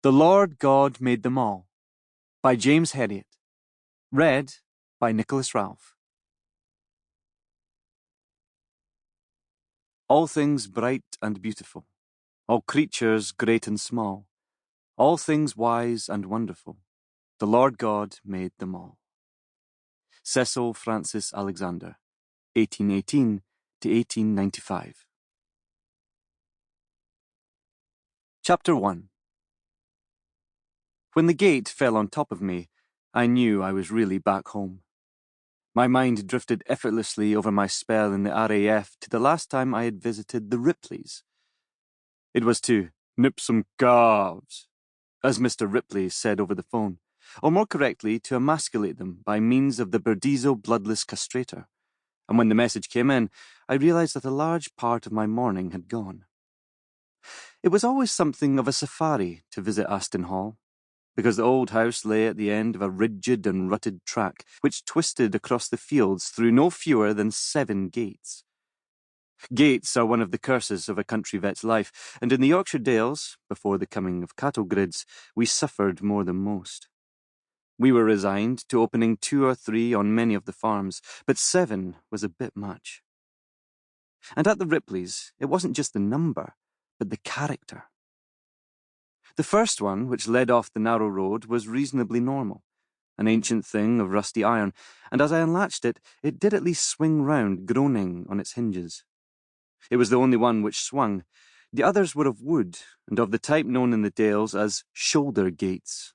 The Lord God Made Them All, by James Herriot. Read by Nicholas Ralph. All things bright and beautiful, all creatures great and small, all things wise and wonderful, the Lord God made them all. Cecil Francis Alexander, 1818 to 1895. Chapter 1. When the gate fell on top of me, I knew I was really back home. My mind drifted effortlessly over my spell in the RAF to the last time I had visited the Ripleys. It was to nip some calves, as Mr. Ripley said over the phone, or more correctly, to emasculate them by means of the Burdizzo bloodless castrator. And when the message came in, I realized that a large part of my morning had gone. It was always something of a safari to visit Aston Hall, because the old house lay at the end of a rigid and rutted track which twisted across the fields through no fewer than 7 gates. Gates are one of the curses of a country vet's life, and in the Yorkshire Dales, before the coming of cattle grids, we suffered more than most. We were resigned to opening 2 or 3 on many of the farms, but 7 was a bit much. And at the Ripleys, it wasn't just the number, but the character. The first one, which led off the narrow road, was reasonably normal, an ancient thing of rusty iron, and as I unlatched it, it did at least swing round, groaning on its hinges. It was the only one which swung. The others were of wood, and of the type known in the Dales as shoulder gates.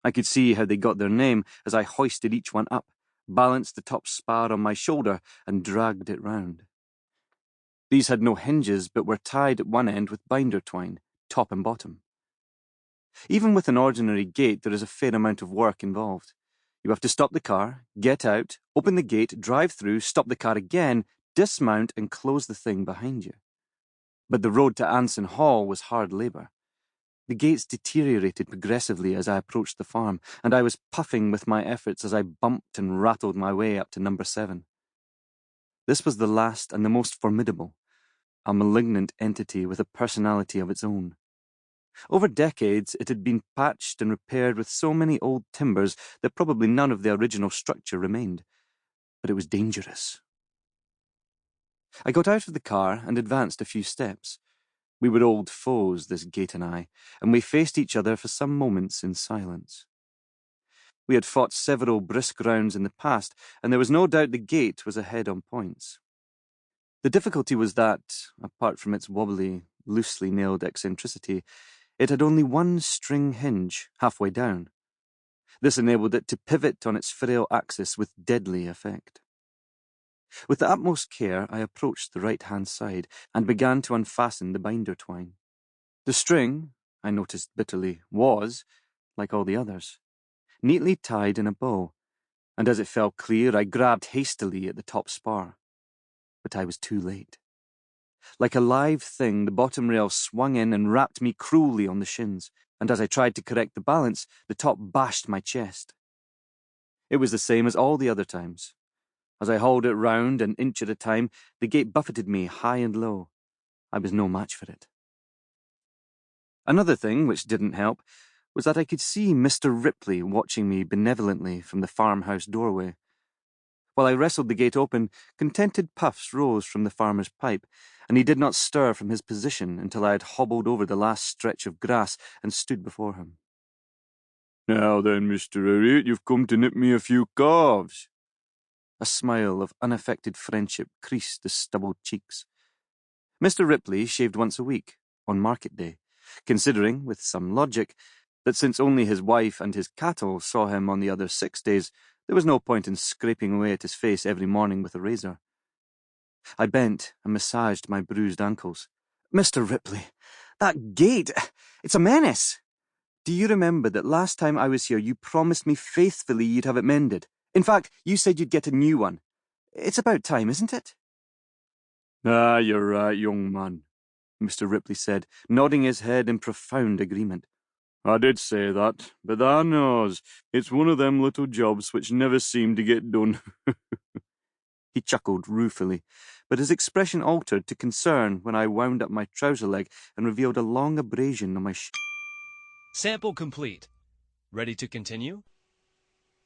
I could see how they got their name as I hoisted each one up, balanced the top spar on my shoulder, and dragged it round. These had no hinges, but were tied at one end with binder twine, top and bottom. Even with an ordinary gate, there is a fair amount of work involved. You have to stop the car, get out, open the gate, drive through, stop the car again, dismount and close the thing behind you. But the road to Anson Hall was hard labour. The gates deteriorated progressively as I approached the farm, and I was puffing with my efforts as I bumped and rattled my way up to number 7. This was the last and the most formidable, a malignant entity with a personality of its own. Over decades, it had been patched and repaired with so many old timbers that probably none of the original structure remained. But it was dangerous. I got out of the car and advanced a few steps. We were old foes, this gate and I, and we faced each other for some moments in silence. We had fought several brisk rounds in the past, and there was no doubt the gate was ahead on points. The difficulty was that, apart from its wobbly, loosely nailed eccentricity, it had only one string hinge halfway down. This enabled it to pivot on its frail axis with deadly effect. With the utmost care, I approached the right-hand side and began to unfasten the binder twine. The string, I noticed bitterly, was, like all the others, neatly tied in a bow, and as it fell clear, I grabbed hastily at the top spar. But I was too late. Like a live thing, the bottom rail swung in and rapped me cruelly on the shins, and as I tried to correct the balance, the top bashed my chest. It was the same as all the other times. As I hauled it round an inch at a time, the gate buffeted me high and low. I was no match for it. Another thing which didn't help was that I could see Mr. Ripley watching me benevolently from the farmhouse doorway. While I wrestled the gate open, contented puffs rose from the farmer's pipe, and he did not stir from his position until I had hobbled over the last stretch of grass and stood before him. "Now then, Mr. Herriot, you've come to nip me a few calves." A smile of unaffected friendship creased the stubbled cheeks. Mr. Ripley shaved once a week, on market day, considering, with some logic, that since only his wife and his cattle saw him on the other 6 days, there was no point in scraping away at his face every morning with a razor. I bent and massaged my bruised ankles. "Mr. Ripley, that gate, it's a menace. Do you remember that last time I was here you promised me faithfully you'd have it mended? In fact, you said you'd get a new one. It's about time, isn't it?" "Ah, you're right, young man," Mr. Ripley said, nodding his head in profound agreement. "I did say that, but thou knows, it's one of them little jobs which never seem to get done." He chuckled ruefully, but his expression altered to concern when I wound up my trouser leg and revealed a long abrasion on my Sample complete. Ready to continue?